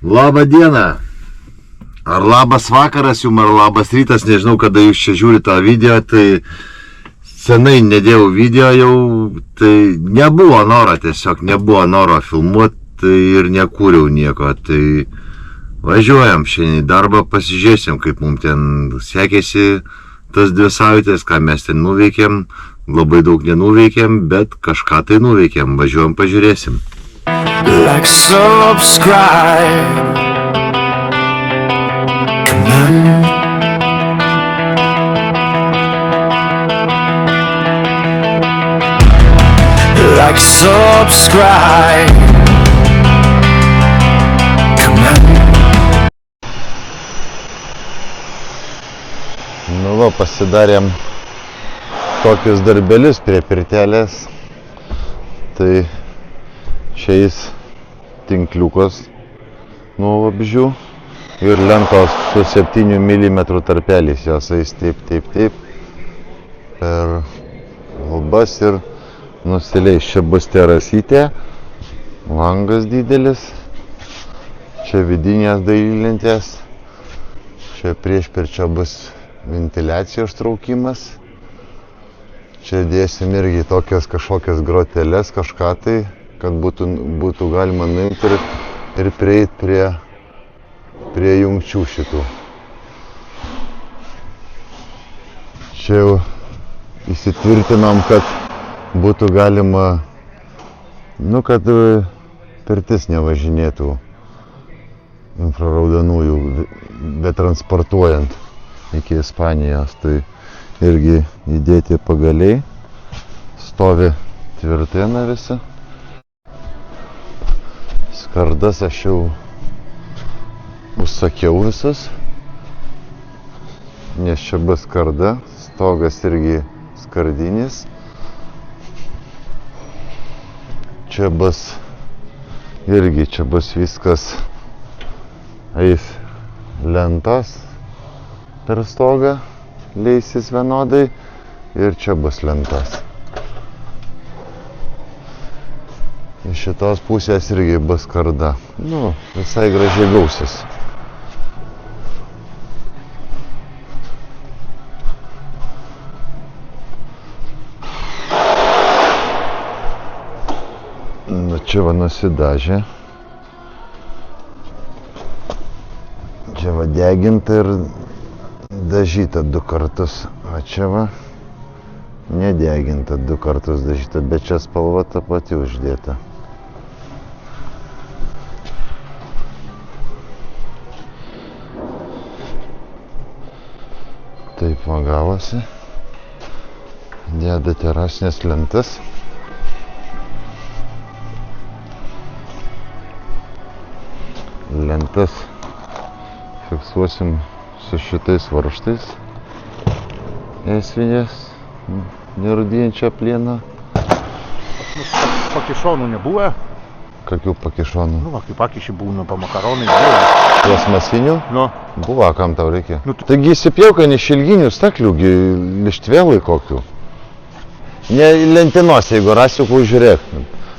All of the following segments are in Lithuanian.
Labą dieną. Ar labas vakaras jums, ar labas rytas, nežinau, kada jūs čia žiūrite tą video, tai senai nedėjau video jau, tai nebuvo noro, tiesiog nebuvo noro filmuoti tai ir nekūriau nieko, tai važiuojam šiandien į darbą, pasižiūrėsim, kaip mums ten sekėsi tas 2 savaitės, ką mes ten nuveikėm, labai daug nenuveikėm, bet kažką tai nuveikėm, važiuojam, pažiūrėsim. Like subscribe, come on. Like subscribe, come on. Nu va, pasidarėm tokius darbelius prie pirtelės, tai šiais tinkliukas nuo vabzdžių ir lentos su 7 mm tarpeliais, jos eis taip per lubas ir nusileis. Čia bus terasytė, langas didelis, čia vidinės dailylentės, čia priešpirčio bus ventiliacijos traukimas, čia dėsim irgi tokias kažkokias groteles, kažką tai, kad būtų galima nuimti ir prieiti prie jungčių šitų. Čia jau įsitvirtinom, kad būtų galima, kad pirtis nevažinėtų infraraudonųjų, bet transportuojant iki Ispanijos. Tai irgi įdėti pagaliai, stovi tvirtina visi. Skardas aš jau užsakiau visus, nes čia bus skarda, stogas irgi skardinis. Čia bus viskas, eis lentos per stogą, leisis vienodai ir čia bus lentos. Iš šitos pusės irgi bus skarda. Visai gražiai gausis. Čia va nusidažė. Čia va deginta ir dažyta 2 kartus. O čia va nedeginta 2 kartus dažyta, bet čia spalva ta pati uždėta. Taip gavosi. Deda terasinės lentas. Lentas fiksuosim su šitais varžtais. Esvinės, nerūdijančio plieno. Pakišonų nebuvo? Kokių pakišonų? Kai pakiši būna pa makaronai, buvo. Plasmasinių? Buvo, kam tau reikia? Taigi įsipjauka nešilginių staklių, lištvėlai kokių. Ne lentinos, jeigu rasiu, kur žiūrėk.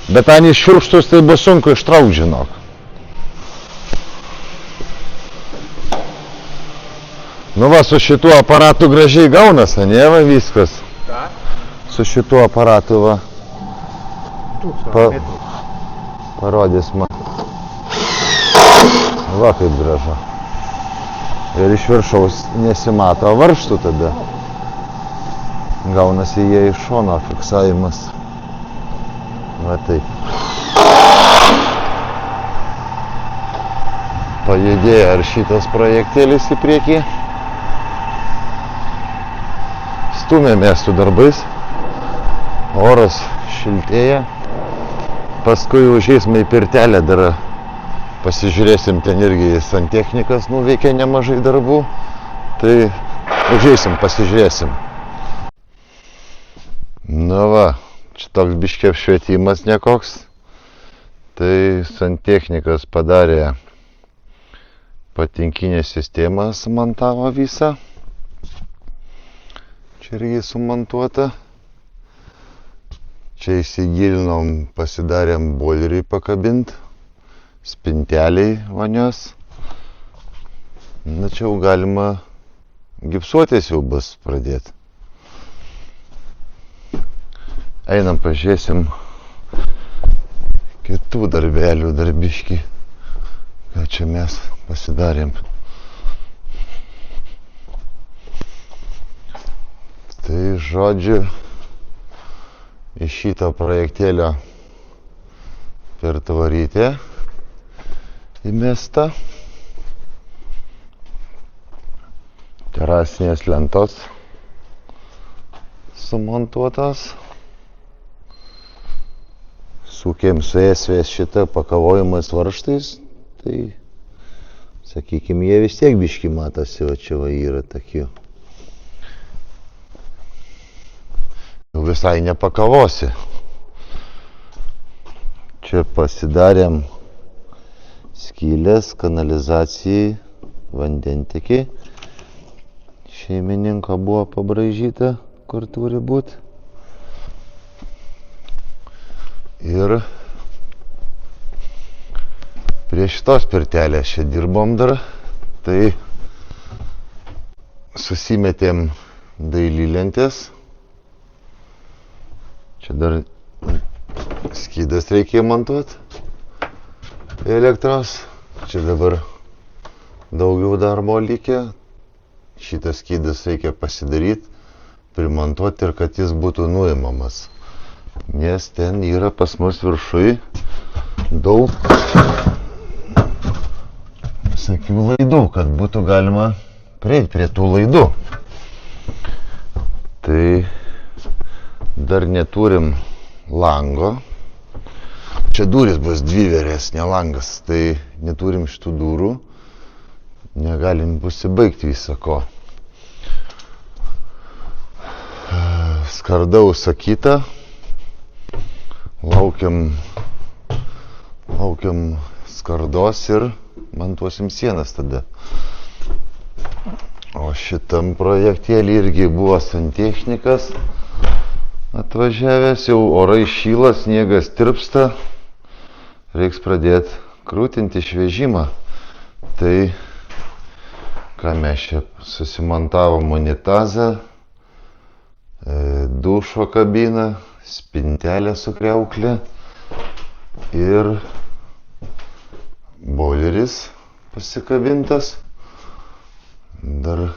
Bet ten iššiurkštus, tai bus sunku ištraukt, žinok. Su šituo aparatu gražiai gaunas, ne, va viskas. Ką? Su šituo aparatu, va. 1000 metrų. Parodys man. Va kaip gražu. Ir iš viršaus nesimato varžtų tada. Gaunasi jie iš šono fiksavimas. Va taip. Pajudėjo ir šitas projektėlis į priekį. Stumėmės su darbais. Oras šiltėja. Paskui užeisime į pirtelę, dar pasižiūrėsim, ten irgi santechnikas nuveikė nemažai darbų. Tai užeisim, pasižiūrėsim. Čia toks biškė apšvietimas nekoks. Tai santechnikas padarė patinkinę sistemą, sumontavo visą. Čia irgi sumontuota. Čia įsigilinom, pasidarėm boilerį pakabint. spinteliai vonios. Na čia jau galima gipsuotis jau bus pradėti. Einam pažiūrėsim kitų darbelių darbiškį, ką čia mes pasidarėm. Tai žodžiu, iš šito projektėlio per tvorytę įmesta. Terasinės lentos sumontuotos. Sukėm su esvės šitą pakavojimais varžtais, tai, sakykime, jie vis tiek biški matosi, o čia va yra tokių. Jau visai nepakavosi. Čia pasidarėm skylės kanalizacijai, vandentikiai. Šeimininko buvo pabraižyta, kur turi būti. Ir prie šitos pirtelės čia dirbom dar, tai susimetėm dailylentės. Čia dar skydas reikėjo montuoti elektros. Čia dabar daugiau darbo likę. Šitas skydas reikia pasidaryti, primontuoti ir kad jis būtų nuimamas. Nes ten yra pas mus viršui daug, sakykime, laidų, kad būtų galima prieiti prie tų laidų. Tai dar neturim lango. Čia durys bus dviverės, ne langas, tai neturim šitų durų. Negalim užsibaigti visako. Skarda užsakyta. Laukiam skardos ir montuosim sienas tada. O šitam projektėlį irgi buvo santechnikas atvažiavęs, jau orai šyla, sniegas tirpsta. Reiks pradėti krūtinti išvežimą. Tai ką mes čia susimontavom unitazą, dušo kabiną, spintelę su kriauklė ir boileris pasikabintas. Dar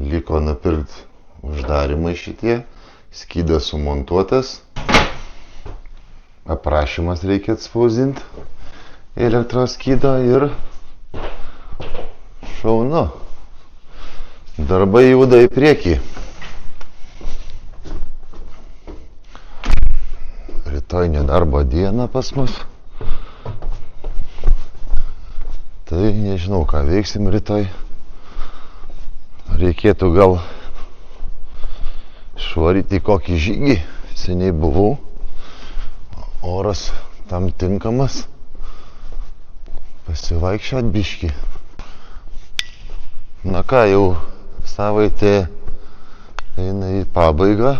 liko nupirkti uždarimai šitie, skydas sumontuotas, aprašymas reikia atspausdinti elektros skydą ir šaunu. Darbai juda į priekį. Rytoj nedarbo diena pas mus. Tai nežinau, ką veiksim rytoj. Reikėtų gal švaryti kokį žygį. Seniai buvau. Oras tam tinkamas. Pasivaikščiot biškį. Na ką, jau savaitė eina į pabaigą.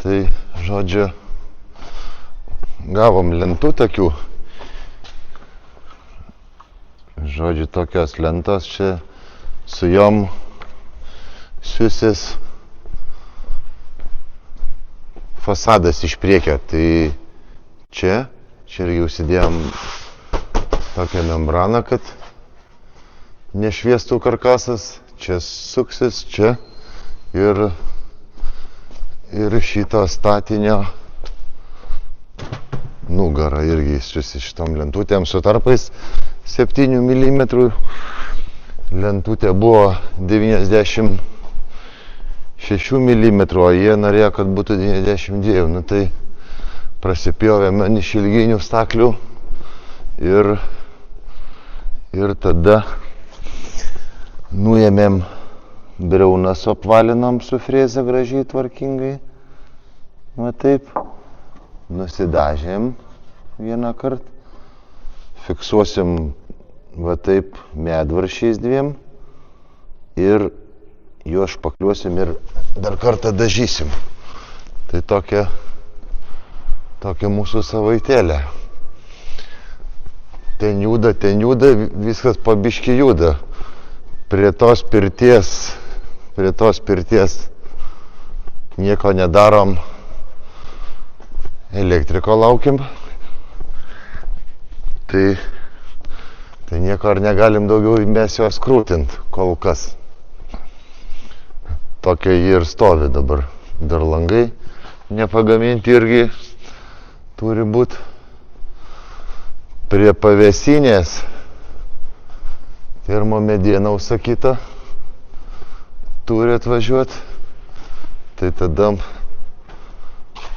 Tai, žodžiu, gavom lentų tokių. Žodžiu, tokios lentos čia su jom siusis fasadas iš priekio. Tai čia irgi užsidėjom tokią membraną, kad nešviestų karkasas. Čia suksis, čia ir šito statinio nugarą irgi išsiusi šitom lentutėm su tarpais 7 mm. Lentutė buvo 96 mm, o jie norėjo, kad būtų 92. Nu tai prasipjovėm iš ilginių staklių ir tada nuėmėm briauną, suapvalinom su freze gražiai, tvarkingai. Va taip. Nusidažėm vieną kartą. Fiksuosim va taip medvaršiais dviem. Ir juos špakliuosim ir dar kartą dažysim. Tai tokia Tokia mūsų savaitėlė. Ten juda, viskas pabiški juda. Prie tos pirties nieko nedarom. Elektriko laukim. Tai nieko ar negalim daugiau mes juos krūtint kol kas. Tokia jį ir stovi dabar. Dar langai nepagaminti irgi turi būti. Prie pavėsinės termomediena užsakyta. Turi atvažiuoti. Tai tada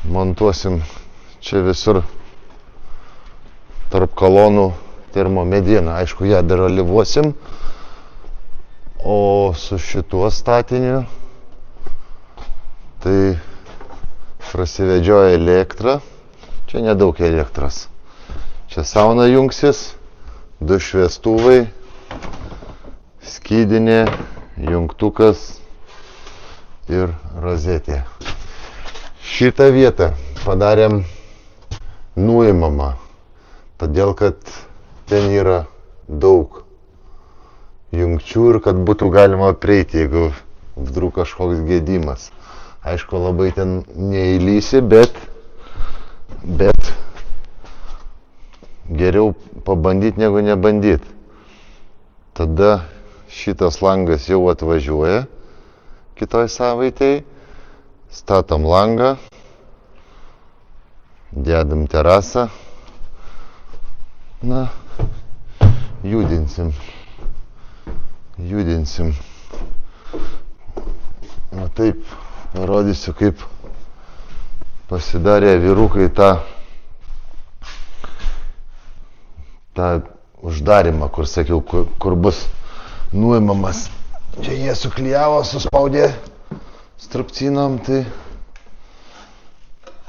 montuosim čia visur tarp kolonų termomedieną. Aišku, ją dar alyvuosim. O su šituo statiniu tai prasivedžioja elektrą. Čia nedaug elektros. Čia sauna jungsis, 2 šviestuvai, skydinė, jungtukas ir rozetė. Šitą vietą padarėm nuimamą, todėl kad ten yra daug jungčių ir kad būtų galima prieiti, jeigu vdrūk kažkoks gedimas. Aišku, labai ten neįlysi, bet geriau pabandyti negu nebandyti. Tada šitas langas jau atvažiuoja kitoj savaitėj. Statom langą, dedam terasą. Na, judinsim. Na taip, rodysiu, kaip pasidarė vyrukai tą uždarimą, kur sakiau, kur bus nuimamas. Čia jie suklijavo, suspaudė strapcinom, tai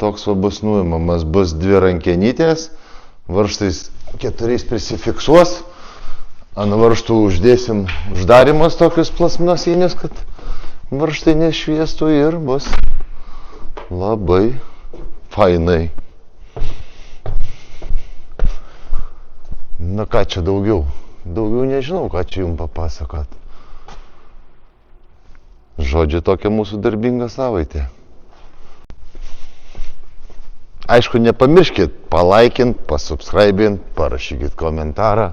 toks va bus nuimamas. Bus 2 rankenytės, varžtais 4 prisifiksuos, ant varžtų uždėsim uždarimus tokius plasmasinius, kad varžtai nešviestų ir bus labai fainai. Na ką čia daugiau? Daugiau nežinau, ką čia jums papasakot. Žodžiu, tokia mūsų darbinga savaitė. Aišku, nepamirškit palaikint, pasubscribint, parašykit komentarą.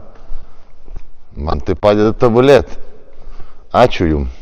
Man tai padeda tobulėt. Ačiū jums.